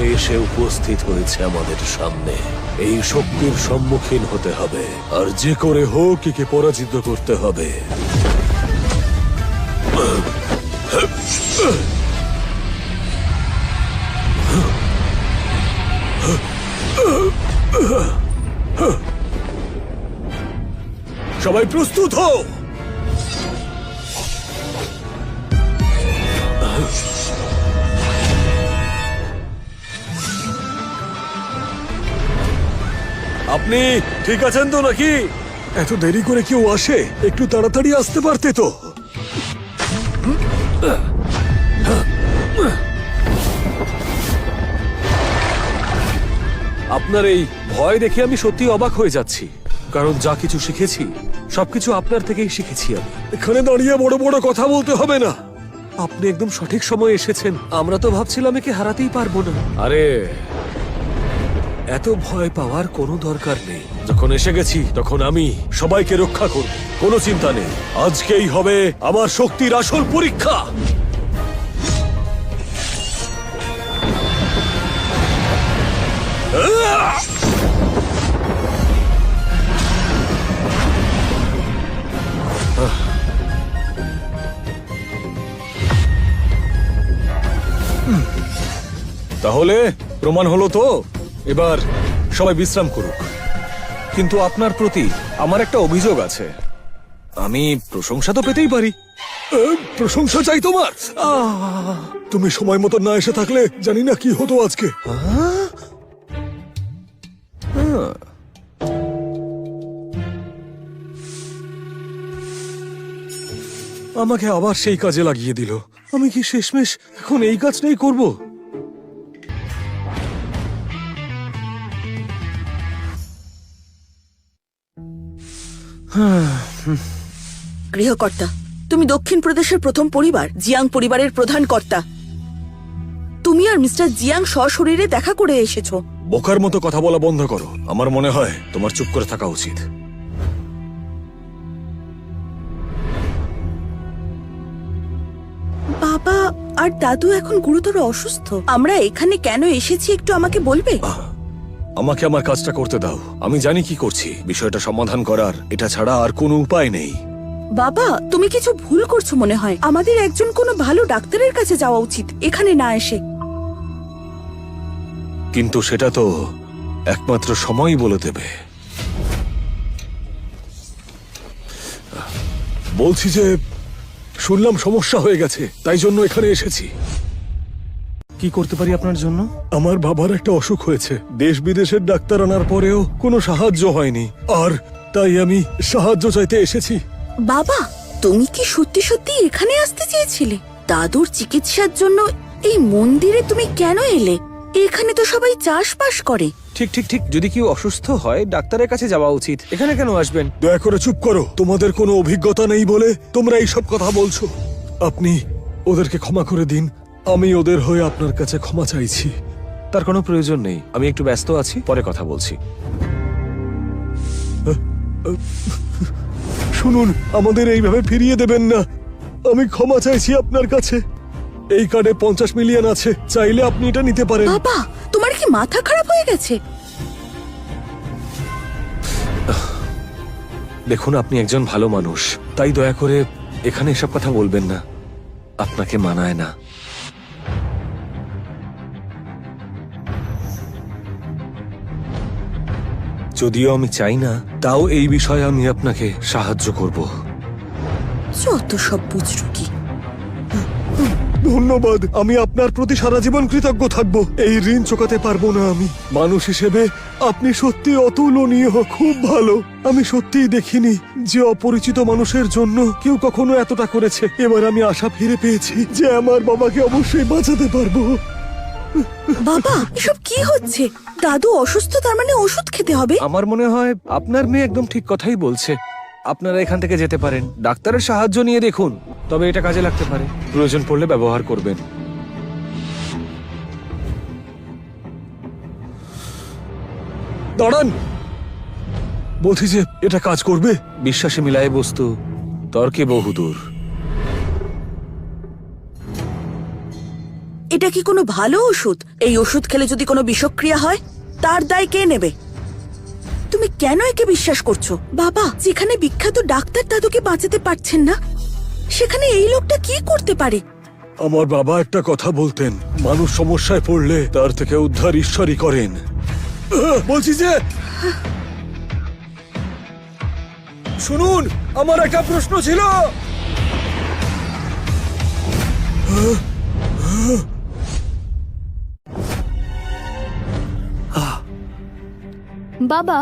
সময় এসে উপস্থিত হয়েছে আমাদের সামনে। এই শক্তির সম্মুখীন হতে হবে, আর যে করে হোক একে পরাজিত করতে হবে। সবাই প্রস্তুত হও। আপনি ঠিক আছেন তো নাকি? এত দেরি করে কেউ আসে? একটু তাড়াতাড়ি আসতে পারতে তো। আপনার এই ভয় দেখে আমি সত্যি অবাক হয়ে যাচ্ছি, কারণ যা কিছু শিখেছি সবকিছু আপনার থেকেই শিখেছি আমি। এখানে দাঁড়িয়ে বড় বড় কথা বলতে হবে না। আপনি একদম সঠিক সময়ে এসেছেন। আমরা তো ভাবছিলাম একে হারাতেই পারবো না। আরে এত ভয় পাওয়ার কোনো দরকার নেই। যখন এসে গেছি তখন আমি সবাইকে রক্ষা করব, কোনো চিন্তা নেই। আজকেই হবে আমার শক্তির আসল পরীক্ষা। তাহলে প্রমাণ হলো তো, এবার সবাই বিশ্রাম করুক। কিন্তু আপনার প্রতি আমার একটা অভিযোগ আছে। আমি প্রশংসা তো পেতেই পারি। প্রশংসা চাই তোমার? তুমি সময় মতো না এসে থাকলে জানি না কি হতো আজকে। আমাকে আবার সেই কাজে লাগিয়ে দিল। আমি কি শেষমেশ এখন এই কাজটাই করব? গৃহকর্তা, তুমি দক্ষিণ প্রদেশের প্রথম পরিবার জিয়াং পরিবারের প্রধান কর্তা। তুমি আর মিস্টার জিয়াং সশরীরে দেখা করে এসেছো। বোকার মতো কথা বলা বন্ধ করো। আমার মনে হয় তোমার চুপ করে থাকা উচিত। বাবা আর দাদু এখন গুরুতর অসুস্থ। আমরা এখানে কেন এসেছি একটু আমাকে বলবে? আমাকে আমার কাজটা করতে দাও। আমি জানি কি করছি। বিষয়টা সমাধান করার এটা ছাড়া আর কোনো উপায় নেই। বাবা, তুমি কিছু ভুল করছো মনে হয়। আমাদের একজন কোনো ভালো ডাক্তারের কাছে যাওয়া উচিত, এখানে না এসে। কিন্তু সেটা তো একমাত্র সময়ই বলে দেবে। বলছি যে শুনলাম সমস্যা হয়ে গেছে, তাই জন্য এখানে এসেছি। কি করতে পারি আপনার জন্য? আমার বাবার একটা অসুখ হয়েছে। দেশ বিদেশের ডাক্তার আনার পরেও কোনো সাহায্য হয়নি, আর তাই আমি সাহায্য চাইতে এসেছি। বাবা, তুমি কি সত্যি সত্যি এখানে আসতে চেয়েছিলে? দাদুর চিকিৎসার জন্য এই মন্দিরে তুমি কেন এলে? এখানে তো সবাই চাষবাস করে। ঠিক ঠিক ঠিক, যদি কেউ অসুস্থ হয় ডাক্তারের কাছে যাওয়া উচিত। এখানে কেন আসবেন? দয়া করে চুপ করো। তোমাদের কোনো অভিজ্ঞতা নেই বলে তোমরা এইসব কথা বলছো। আপনি ওদেরকে ক্ষমা করে দিন। আমি ওদের হয়ে আপনার কাছে ক্ষমা চাইছি। তার কোনো প্রয়োজন নেই, আমি একটু ব্যস্ত আছি, পরে কথা বলছি। শুনুন, আমাদের এইভাবে ফিরিয়ে দেবেন না। আমি ক্ষমা চাইছি আপনার কাছে। এই কার্ডে 50 মিলিয়ন আছে, চাইলে আপনি এটা নিতে পারেন। বাবা, তোমার কি মাথা খারাপ হয়ে গেছে? দেখুন, আপনি একজন ভালো মানুষ, তাই দয়া করে এখানে এসব কথা বলবেন না। আপনাকে মানায় না। যদিও আমি চাই না, তাও এই বিষয়ে আমি আপনাকে সাহায্য করব। যত সব বুঝরুকি। ধন্যবাদ। আমি আপনার প্রতি সারা জীবন কৃতজ্ঞ থাকব। এই ঋণ চোকাতে পারবো না আমি। মানুষ হিসেবে আপনি সত্যি অতুলনীয়, খুব ভালো। আমি সত্যিই দেখিনি যে অপরিচিত মানুষের জন্য কেউ কখনো এতটা করেছে। এবার আমি আশা ফিরে পেয়েছি যে আমার বাবাকে অবশ্যই বাঁচাতে পারবো। বাবা, এসব কি হচ্ছে? দাদু অসুস্থ, তার মানে ওষুধ খেতে হবে। আমার মনে হয় আপনার মেয়ে একদম ঠিক কথাই বলছে। আপনারা এখান থেকে যেতে পারেন, ডাক্তারের সাহায্য নিয়ে দেখুন, তবে এটা কাজে লাগতে পারে। প্রয়োজন পড়লে ব্যবহার করবেন। দাঁড়ান, বলছি যে এটা কাজ করবে। বিশ্বাসে মিলায় বস্তু, তর্কে বহুদূর। এটা কি কোনো ভালো ওষুধ? এই ওষুধ খেলে যদি কোনো বিষক্রিয়া হয় তার দায় কে নেবে? তুমি কেন একে বিশ্বাস করছো? বাবা, যেখানে বিখ্যাত ডাক্তার দাদুকে বাঁচাতে পারছেন না, সেখানে এই লোকটা কি করতে পারে? আমার বাবা একটা কথা বলতেন, মানুষ সমস্যায় পড়লে তার থেকে উদ্ধার ঈশ্বরই করেন। বলছি যে, শুনুন, আমার একটা প্রশ্ন ছিল। বাবা,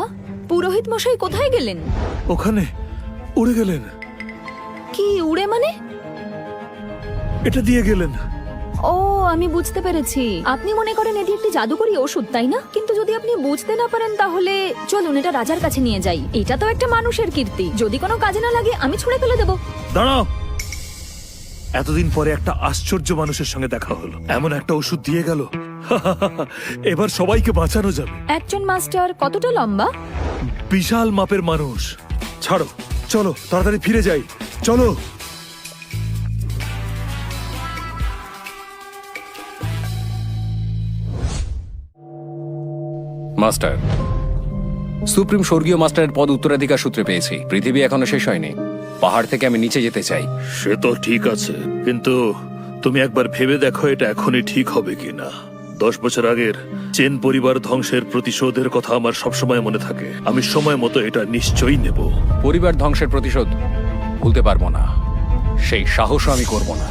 পুরোহিত মশাই কোথায় গেলেন? ওখানে উড়ে গেলেন। কি উড়ে মানে? এটা দিয়ে গেলেন। ও, আমি বুঝতে পেরেছি। আপনি মনে করেন এটি একটি জাদুকরী ওষুধ, তাই না? কিন্তু যদি আপনি বুঝতে না পারেন তাহলে চলুন এটা রাজার কাছে নিয়ে যাই। এটা তো একটা মানুষের কীর্তি, যদি কোনো কাজে না লাগে আমি ছুঁড়ে ফেলে দেবো। দাঁড়াও, এতদিন পরে একটা আশ্চর্য মানুষের সঙ্গে দেখা হলো, এমন একটা ওষুধ দিয়ে গেল। এবার সবাইকে বাঁচানো যাবে। একজন মাস্টার কতটা লম্বা? বিশাল মাপের মানুষ। ছাড়ো, চলো তাড়াতাড়ি ফিরে যাই, চলো। মাস্টার, সুপ্রিম স্বর্গীয় মাস্টারের পদ উত্তরাধিকার সূত্রে পেয়েছি। পৃথিবী এখনো শেষ হয়নি। পাহাড় থেকে আমি নিচে যেতে চাই। সে তো ঠিক আছে, কিন্তু তুমি একবার ভেবে দেখো এটা এখনই ঠিক হবে কিনা। 10 বছর আগের চেন পরিবার ধ্বংসের প্রতিশোধের কথা আমার সবসময় মনে থাকে। আমি সময় মতো এটা নিশ্চয়ই নেব। পরিবার ধ্বংসের প্রতিশোধ ভুলতে পারবো না, সেই সাহসও আমি করব না।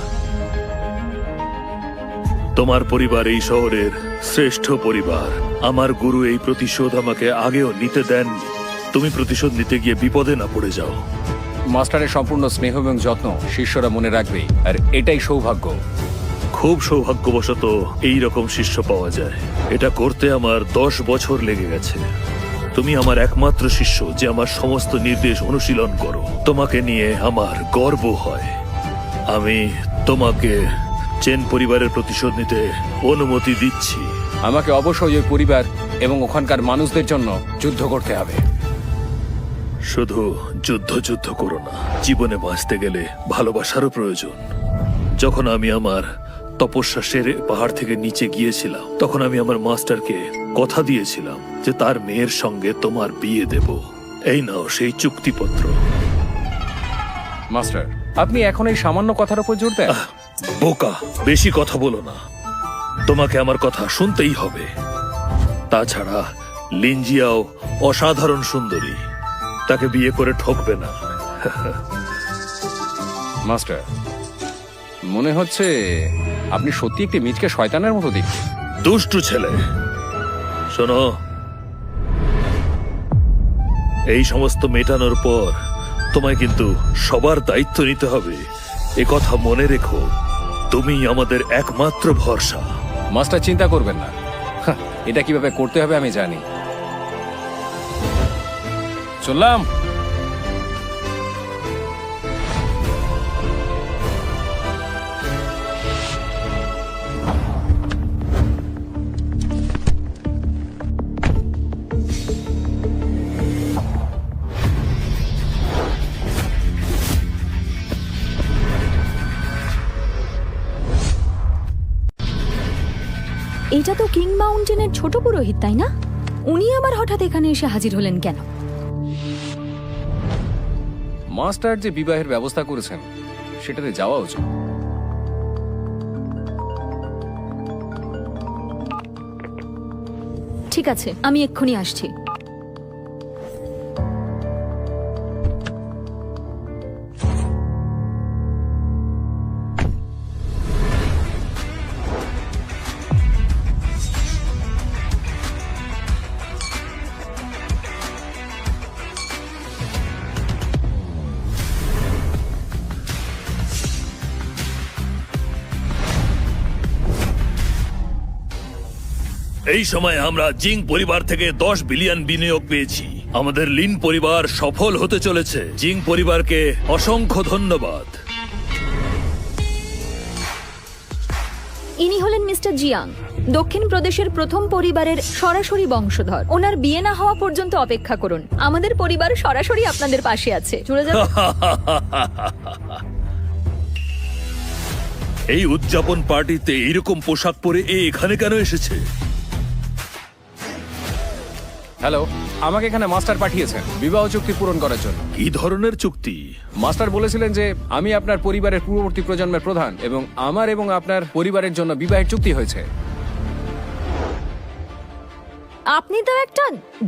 তোমার পরিবার এই শহরের শ্রেষ্ঠ পরিবার। আমার গুরু এই প্রতিশোধ আমাকে আগেও নিতে দেননি। তুমি প্রতিশোধ নিতে গিয়ে বিপদে না পড়ে যাও। মাস্টারের সম্পূর্ণ স্নেহ এবং যত্ন শিষ্যরা মনে রাখবে, আর এটাই সৌভাগ্য। খুব সৌভাগ্যবশত এই রকম শিষ্য পাওয়া যায়। এটা করতে আমার 10 বছর লেগে গেছে। তুমি আমার একমাত্র শিষ্য যে আমার সমস্ত নির্দেশ অনুশীলন করো। তোমাকে নিয়ে আমার গর্ব হয়। আমি তোমাকে চেন পরিবারের প্রতিশোধ নিতে অনুমতি দিচ্ছি। আমাকে অবশ্যই ওই পরিবার এবং ওখানকার মানুষদের জন্য যুদ্ধ করতে হবে। শুধু যুদ্ধ করো না, জীবনে বাঁচতে গেলে ভালোবাসারও প্রয়োজন। যখন আমি আমার তপস্যা সেরে পাহাড় থেকে নিচে গিয়েছিলাম, তখন আমি আমার মাস্টারকে কথা দিয়েছিলাম যে তার মেয়ের সঙ্গে তোমার বিয়ে দেব। এই নাও সেই চুক্তিপত্র। মাস্টার, আপনি এখন এই সামান্য কথার উপর জোর দেন? বোকা, বেশি কথা বলো না। তোমাকে আমার কথা শুনতেই হবে। তাছাড়া লিনজিয়াও অসাধারণ সুন্দরী, তাকে বিয়ে করে ঠকবে না। মাস্টার, মনে হচ্ছে আপনি সত্যি একটি মিচকে শয়তানের মতো দেখতে। দুষ্টু ছেলে, শোনো, এই সমস্ত মেটানোর পর তোমায় কিন্তু সবার দায়িত্ব নিতে হবে। এ কথা মনে রেখো, তুমি আমাদের একমাত্র ভরসা। মাস্টার, চিন্তা করবেন না, এটা কিভাবে করতে হবে আমি জানি। চললাম। এটা তো কিং মাউন্টেনের ছোট পুরোহিত, তাই না? উনি আবার হঠাৎ এখানে এসে হাজির হলেন কেন? মাস্টার যে বিবাহের ব্যবস্থা করেছেন সেটাতে যাওয়া উচিত। ঠিক আছে, আমি এক্ষুনি আসছি। এই সময় আমরা জিং পরিবার থেকে 10 বিলিয়ন বিনিয়োগ পেয়েছি। আমাদের লিন পরিবার সফল হতে চলেছে। জিং পরিবারকে অসংখ্য ধন্যবাদ। ইনি হলেন মিস্টার জিয়াং, দক্ষিণ প্রদেশের প্রথম পরিবারের সরাসরি বংশধর। ওনার বিয়ে না হওয়া পর্যন্ত অপেক্ষা করুন। আমাদের পরিবার সরাসরি আপনাদের পাশে আছে। চলে যান। এই উদযাপন পার্টিতে এইরকম পোশাক পরে এখানে কেন এসেছে? হ্যালো, আমাকে এখানে মাস্টার পাঠিয়েছেন বিবাহ চুক্তি পূরণ করার জন্য। কি ধরনের চুক্তি? মাস্টার বলেছিলেন যে আমি আপনার পরিবারের পূর্ববর্তী প্রজন্মের প্রধান এবং আমার এবং আপনার পরিবারের জন্য বিবাহের চুক্তি হয়েছে। আপনি তো একটা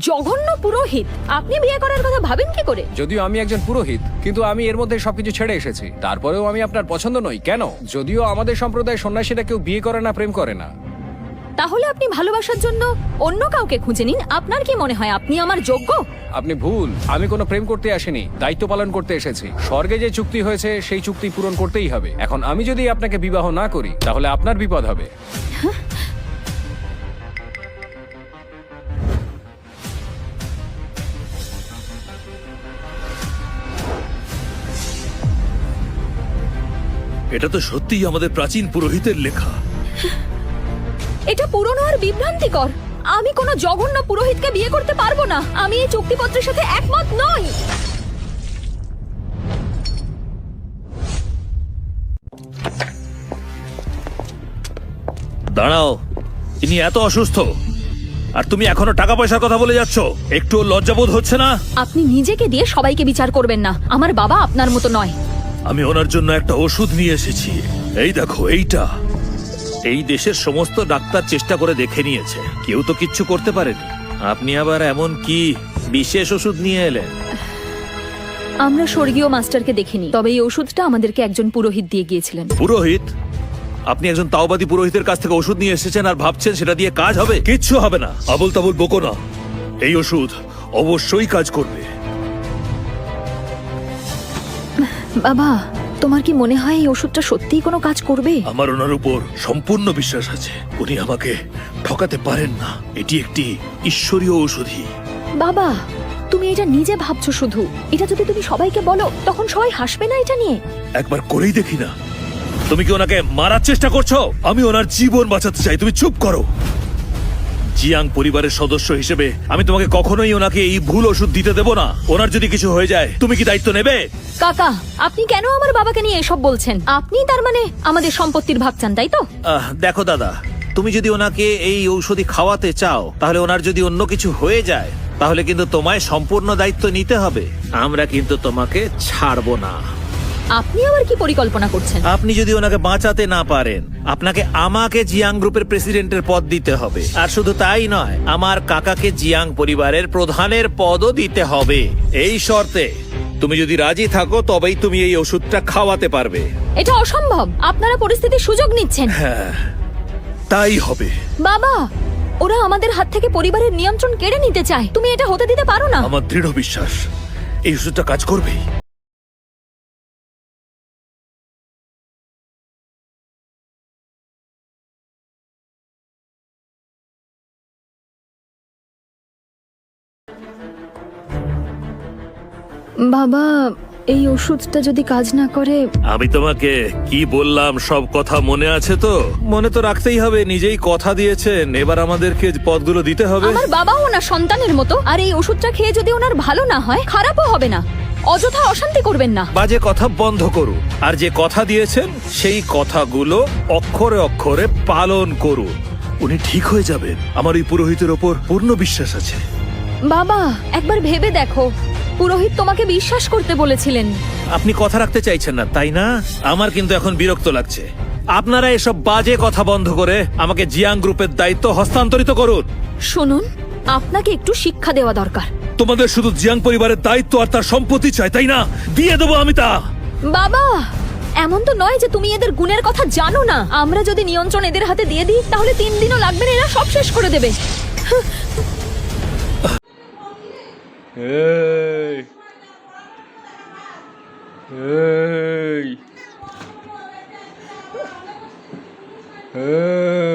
জঘন্য পুরোহিত। আপনি বিয়ে করার কথা ভাবেন কি করে? যদিও আমি একজন পুরোহিত, কিন্তু আমি এর মধ্যে সবকিছু ছেড়ে এসেছি। তারপরেও আমি আপনার পছন্দ নই কেন? যদিও আমাদের সম্প্রদায়ের সন্ন্যাসীরা কেউ বিয়ে করে না, প্রেম করে না। তাহলে আপনি ভালোবাসার জন্য অন্য কাউকে খুঁজে নিন। আপনার কি মনে হয় আপনি আমার যোগ্য? আপনি ভুল। আমি কোনো প্রেম করতে আসিনি, দায়িত্ব পালন করতে এসেছি। স্বর্গে যে চুক্তি হয়েছে সেই চুক্তি পূরণ করতেই হবে। এখন আমি যদি আপনাকে বিবাহ না করি তাহলে আপনার বিপদ হবে। এটা তো সত্যিই আমাদের প্রাচীন পুরোহিতের লেখা। এটা পুরনো আর বিভ্রান্তিকর। আমি কোনো জঘন্য পুরোহিতকে বিয়ে করতে পারবো না। আমি এই চুক্তিপত্রের সাথে একমত নই। দাঁড়াও, ইনি এত অসুস্থ আর তুমি এখনো টাকা পয়সার কথা বলে যাচ্ছ? একটু লজ্জাবোধ হচ্ছে না? আপনি নিজেকে দিয়ে সবাইকে বিচার করবেন না। আমার বাবা আপনার মতো নয়। আমি ওনার জন্য একটা ওষুধ নিয়ে এসেছি। এই দেখো, এইটা। এই দেশের সমস্ত ডাক্তার চেষ্টা করে দেখে নিয়েছে, কেউ তো কিচ্ছু করতে পারেনি। আপনি আবার এমন কি বিশেষ ওষুধ নিয়ে এলেন? আমরা স্বর্গীয় মাস্টারকে দেখিনি, তবে এই ওষুধটা আমাদেরকে একজন পুরোহিত দিয়ে গিয়েছিলেন। পুরোহিত? আপনি একজন তাওবাদী পুরোহিতের কাছ থেকে ওষুধ নিয়ে এসেছেন আর ভাবছেন সেটা দিয়ে কাজ হবে? কিচ্ছু হবে না। আবল তাবল বকো না। এই ওষুধ অবশ্যই কাজ করবে। বাবা, তোমার কি মনে হয় এই ওষুধটা সত্যিই কোনো কাজ করবে? আমার ওনার উপর সম্পূর্ণ বিশ্বাস আছে। উনি আমাকে ঠকাতে পারেন না। এটি একটি ঈশ্বরীয় ঔষধি। বাবা, তুমি এটা নিজে ভাবছো শুধু। এটা যদি তুমি সবাইকে বলো তখন সবাই হাসবে না এটা নিয়ে? একবার করেই দেখি না। তুমি কি ওনাকে মারার চেষ্টা করছো? আমি ওনার জীবন বাঁচাতে চাই। তুমি চুপ করো। জিয়াং পরিবারের সদস্য হিসেবে আমি তোমাকে কখনোই ওনাকে এই ভুল ওষুধ দিতে দেব না। ওনার যদি কিছু হয়ে যায় তুমি কি দায়িত্ব নেবে? কাকা, আপনি কেন আমার বাবাকে নিয়ে এসব বলছেন? আপনি তার মানে আমাদের সম্পত্তির ভাগ চান, তাই তো? দেখো দাদা, তুমি যদি ওনাকে এই ঔষধি খাওয়াতে চাও তাহলে ওনার যদি অন্য কিছু হয়ে যায় তাহলে কিন্তু তোমায় সম্পূর্ণ দায়িত্ব নিতে হবে। আমরা কিন্তু তোমাকে ছাড়বো না। আপনি আবার কি পরিকল্পনা করছেন? আপনি যদি ওনাকে বাঁচাতে না পারেন আপনাকে আমাকে জিয়াং গ্রুপের প্রেসিডেন্টের পদ দিতে হবে। আর শুধু তাই নয়, আমার কাকাকে জিয়াং পরিবারের প্রধানের পদও দিতে হবে। এই শর্তে তুমি যদি রাজি থাকো তবেই তুমি এই ওষুধটা খাওয়াতে পারবে। এটা অসম্ভব। আপনারা পরিস্থিতির সুযোগ নিচ্ছেন। তাই হবে। বাবা, ওরা আমাদের হাত থেকে পরিবারের নিয়ন্ত্রণ কেড়ে নিতে চায়। তুমি এটা হতে দিতে পারো না। আমার দৃঢ় বিশ্বাস এই ওষুধটা কাজ করবেই। বাবা, এই ওষুধটা যদি কাজ না করে? আমি তোমাকে কি বললাম সব কথা মনে আছে তো? মনে তো রাখতেই হবে, নিজেই কথা দিয়েছেন। এবার আমাদেরকে পদগুলো দিতে হবে। আমার বাবাও ওনার সন্তানের মতো, আর এই ওষুধটা খেয়ে যদি ওনার ভালো না হয় খারাপও হবে না। অযথা অশান্তি করবেন না। বাজে কথা বন্ধ করুন আর যে কথা দিয়েছেন সেই কথাগুলো অক্ষরে অক্ষরে পালন করুন। উনি ঠিক হয়ে যাবেন। আমার এই পুরোহিতের ওপর পূর্ণ বিশ্বাস আছে। বাবা, একবার ভেবে দেখো, পুরোহিত তোমাকে বিশ্বাস করতে বলেছিলেন। আপনি কথা রাখতে চাইছেন না, তাই না? আমার কিন্তু এখন বিরক্ত লাগছে। আপনারা এসব বাজে কথা বন্ধ করে আমাকে জিয়াং গ্রুপের দায়িত্ব হস্তান্তরিত করুন। শুনুন, আপনাকে একটু শিক্ষা দেওয়া দরকার। তোমাদের শুধু জিয়াং পরিবারের দায়িত্ব আর তার সম্পত্তি চাই, তাই না? দিয়ে দেবো আমি তা। বাবা, এমন তো নয় যে তুমি এদের গুণের কথা জানো না। আমরা যদি নিয়ন্ত্রণ এদের হাতে দিয়ে দিই তাহলে 3 দিনও লাগবে না, এরা সব শেষ করে দেবে। এই এই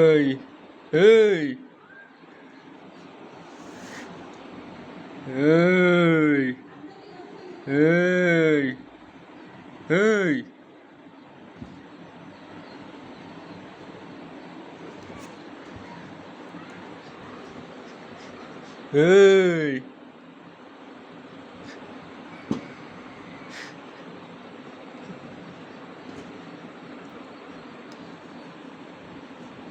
এই এই এই এই এই এই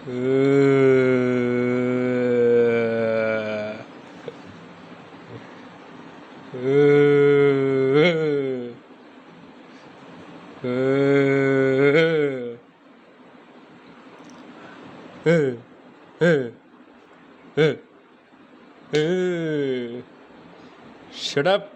Shut up.